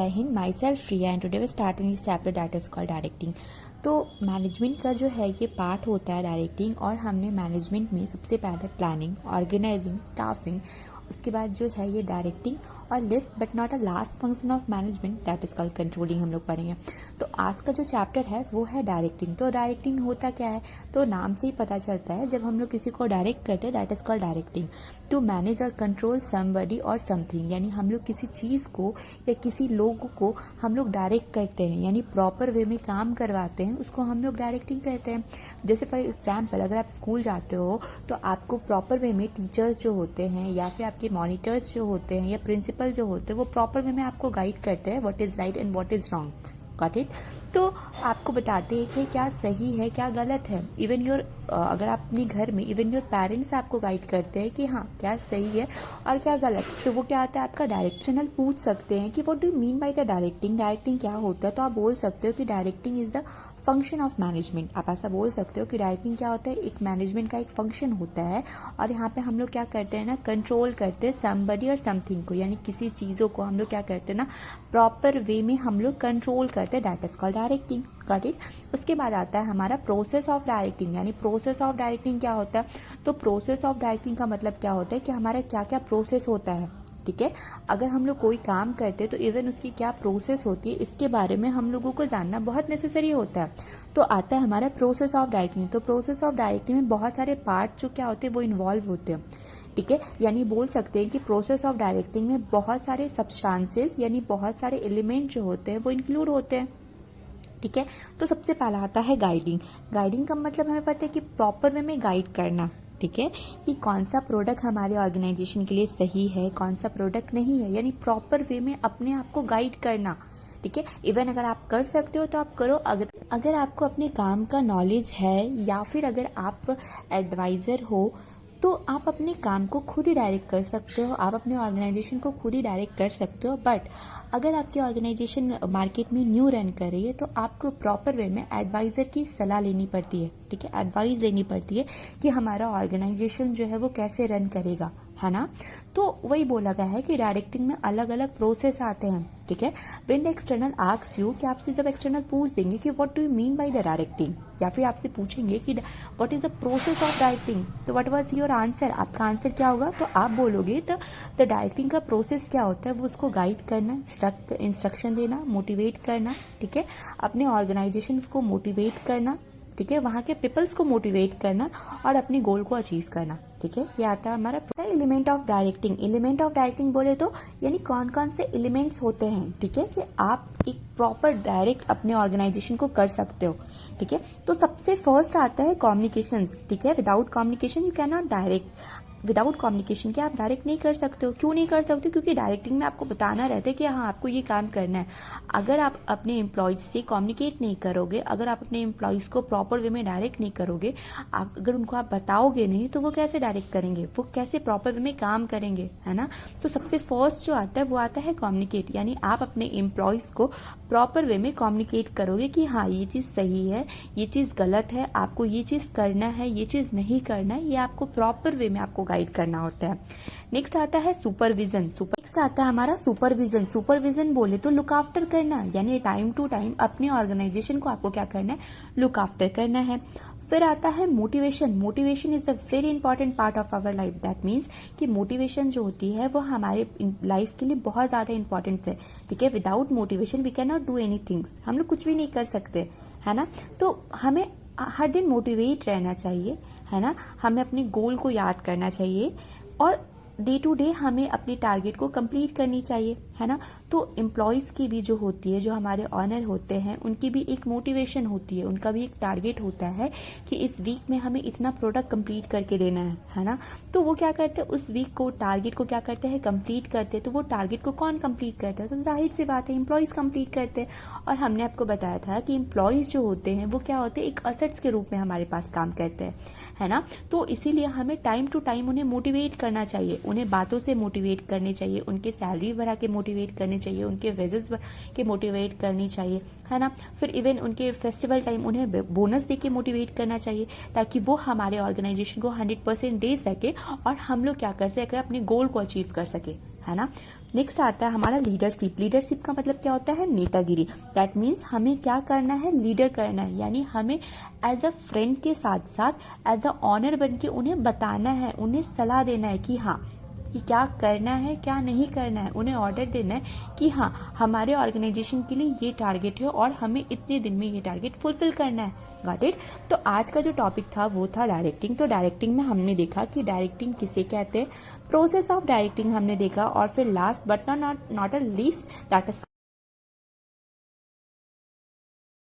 जय हिंद, my self Priya and today we starting this chapter that is called directing. तो management का जो है ये पार्ट होता है डायरेक्टिंग, और हमने मैनेजमेंट में सबसे पहले प्लानिंग, ऑर्गेनाइजिंग, स्टाफिंग, उसके बाद जो है ये डायरेक्टिंग और list but not a last function of management that is called controlling हम लोग पढ़ेंगे। तो आज का जो चैप्टर है वो है डायरेक्टिंग। तो डायरेक्टिंग होता क्या है, तो नाम से ही पता चलता है, जब हम लोग किसी को डायरेक्ट करते हैं that is called directing. To manage और कंट्रोल समबडी और समथिंग, यानी हम लोग किसी चीज़ को या किसी लोगों को हम लोग डायरेक्ट करते हैं, यानी प्रॉपर वे में काम करवाते हैं, उसको हम लोग डायरेक्टिंग कहते हैं। जैसे फॉर एग्जाम्पल अगर आप स्कूल जाते हो तो आपको प्रॉपर वे में टीचर्स जो होते हैं या फिर आपके मॉनिटर्स जो होते हैं या प्रिंसिपल जो होते हैं वो प्रॉपर वे में आपको गाइड करते हैं what is right and what is wrong. Got it. तो आपको बताते हैं कि क्या सही है क्या गलत है। इवन योर अगर आप अपने घर में इवन योर पेरेंट्स आपको गाइड करते हैं कि हाँ क्या सही है और क्या गलत, तो वो क्या आता है आपका डायरेक्शनल पूछ सकते हैं कि what do you mean by the directing, directing क्या होता है। तो आप बोल सकते हो कि directing is the function of management. आप ऐसा बोल सकते हो कि डायरेक्टिंग क्या होता है, एक मैनेजमेंट का एक फंक्शन होता है, और यहाँ पे हम लोग क्या करते हैं ना, कंट्रोल करते हैं समबडी और समथिंग को, यानी किसी चीज़ों को हम लोग क्या करते हैं ना प्रॉपर वे में हम लोग कंट्रोल करते हैं, that is called directing. Got it. उसके बाद आता है हमारा प्रोसेस ऑफ डायरेक्टिंग, यानी प्रोसेस ऑफ डायरेक्टिंग क्या होता है। तो प्रोसेस ऑफ डायरेक्टिंग का मतलब क्या होता है कि हमारा क्या क्या प्रोसेस होता है। ठीक है, अगर हम लोग कोई काम करते हैं तो इवन उसकी क्या प्रोसेस होती है इसके बारे में हम लोगों को जानना बहुत नेसेसरी होता है। तो आता है हमारा प्रोसेस ऑफ डायरेक्टिंग। तो प्रोसेस ऑफ डायरेक्टिंग में बहुत सारे पार्ट जो क्या होते हैं वो इन्वॉल्व होते हैं। ठीक है, यानी बोल सकते हैं कि प्रोसेस ऑफ डायरेक्टिंग में बहुत सारे सब्सटेंसेस यानी बहुत सारे एलिमेंट जो होते हैं वो इंक्लूड होते हैं। ठीक है, तो सबसे पहला आता है गाइडिंग। गाइडिंग का मतलब हमें पता है कि प्रॉपर वे में गाइड करना। ठीक है, कि कौन सा प्रोडक्ट हमारे ऑर्गेनाइजेशन के लिए सही है, कौन सा प्रोडक्ट नहीं है, यानी प्रॉपर वे में अपने आप को गाइड करना। ठीक है, इवन अगर आप कर सकते हो तो आप करो। अगर आपको अपने काम का नॉलेज है या फिर अगर आप एडवाइज़र हो तो आप अपने काम को खुद ही डायरेक्ट कर सकते हो, आप अपने ऑर्गेनाइजेशन को खुद ही डायरेक्ट कर सकते हो। बट अगर आपकी ऑर्गेनाइजेशन मार्केट में न्यू रन कर रही है तो आपको प्रॉपर वे में एडवाइज़र की सलाह लेनी पड़ती है। ठीक है, एडवाइस लेनी पड़ती है कि हमारा ऑर्गेनाइजेशन जो है वो कैसे रन करेगा, है ना। तो वही बोला गया है कि डायरेक्टिंग में अलग अलग प्रोसेस आते हैं। ठीक है, when the external asks you, कि आपसे जब एक्सटर्नल पूछ देंगे कि what do you mean by the directing, या फिर आपसे पूछेंगे कि what is the process of directing, तो व्हाट वाज योर आंसर, आपका आंसर क्या होगा। तो आप बोलोगे तो द डायरेक्टिंग का प्रोसेस क्या होता है, वो उसको गाइड करना, इंस्ट्रक्शन देना, मोटिवेट करना। ठीक है, अपने ऑर्गेनाइजेशन को मोटिवेट करना। ठीक है, वहाँ के पीपल्स को मोटिवेट करना और अपने गोल को अचीव करना। ठीक है, ये आता है हमारा element of directing. Element of directing बोले तो यानी कौन कौन से एलिमेंट्स होते हैं। ठीक है, कि आप एक प्रॉपर डायरेक्ट अपने ऑर्गेनाइजेशन को कर सकते हो। ठीक है, तो सबसे फर्स्ट आता है कम्युनिकेशन। ठीक है, without communication you can not direct. Without communication क्या आप डायरेक्ट नहीं कर सकते हो। क्यों नहीं कर सकते, क्योंकि डायरेक्टिंग में आपको बताना रहता है कि हाँ आपको ये काम करना है। अगर आप अपने एम्प्लॉयज से कम्युनिकेट नहीं करोगे, अगर आप अपने एम्प्लॉयज को प्रॉपर वे में डायरेक्ट नहीं करोगे, अगर उनको आप बताओगे नहीं तो वो कैसे डायरेक्ट करेंगे, वो कैसे प्रॉपर वे में काम करेंगे, है ना। तो सबसे फर्स्ट जो आता है वो आता है कम्युनिकेट, यानी आप अपने एम्प्लॉयज को प्रॉपर वे में कम्युनिकेट करोगे कि हाँ ये चीज़ सही है, ये चीज़ गलत है, आपको ये चीज़ करना है, ये चीज़ नहीं करना है, ये आपको प्रॉपर वे में आपको गाइड करना होता है। नेक्स्ट आता है सुपरविजन। नेक्स्ट आता है हमारा सुपरविजन। सुपरविजन बोले तो लुक आफ्टर करना, यानी टाइम टू टाइम अपने ऑर्गेनाइजेशन को आपको क्या करना है, लुक आफ्टर करना है। फिर आता है motivation. Motivation is a very important part of our life. That means कि मोटिवेशन जो होती है वो हमारे लाइफ के लिए बहुत ज्यादा इंपॉर्टेंट है। ठीक है, without motivation we can not do anything, हम लोग कुछ भी नहीं कर सकते, है ना। तो हमें हर दिन मोटिवेट रहना चाहिए, है ना। हमें अपने गोल को याद करना चाहिए और डे टू डे हमें अपने टारगेट को कंप्लीट करनी चाहिए, है ना। तो एम्प्लॉयज़ की भी जो होती है, जो हमारे ऑनर होते हैं, उनकी भी एक मोटिवेशन होती है, उनका भी एक टारगेट होता है कि इस वीक में हमें इतना प्रोडक्ट कंप्लीट करके देना है ना। तो वो क्या करते हैं, उस वीक को टारगेट को क्या करते हैं, कंप्लीट करते हैं। तो वो टारगेट को कौन कंप्लीट करता है, तो जाहिर सी बात है एम्प्लॉयज़ कंप्लीट करते हैं। और हमने आपको बताया था कि एम्प्लॉयज़ जो होते हैं वो क्या होते हैं, एक असेट्स के रूप में हमारे पास काम करते हैं, है ना। तो इसीलिए हमें टाइम टू टाइम उन्हें मोटिवेट करना चाहिए, उन्हें बातों से मोटिवेट करनी चाहिए, उनके सैलरी बढ़ा के मोटिवेट करनी चाहिए, उनके वेजेस के मोटिवेट करनी चाहिए, है ना। फिर इवन उनके फेस्टिवल टाइम उन्हें बोनस दे के मोटिवेट करना चाहिए, ताकि वो हमारे ऑर्गेनाइजेशन को 100% दे सके और हम लोग क्या कर सके, अपने गोल को अचीव कर सके, है ना। नेक्स्ट आता है हमारा लीडरशिप। लीडरशिप का मतलब क्या होता है? नेतागिरी। दैट मीन्स हमें क्या करना है? लीडर करना है, यानी हमें एज अ फ्रेंड के साथ साथ एज अ ऑनर बन के उन्हें बताना है, उन्हें सलाह देना है कि हाँ, कि क्या करना है क्या नहीं करना है। उन्हें ऑर्डर देना है कि हाँ, हमारे ऑर्गेनाइजेशन के लिए ये टारगेट है और हमें इतने दिन में ये टारगेट फुलफिल करना है। Got it? तो आज का जो टॉपिक था वो था डायरेक्टिंग। तो डायरेक्टिंग में हमने देखा कि डायरेक्टिंग किसे कहते हैं, प्रोसेस ऑफ डायरेक्टिंग हमने देखा, और फिर last but not a least that is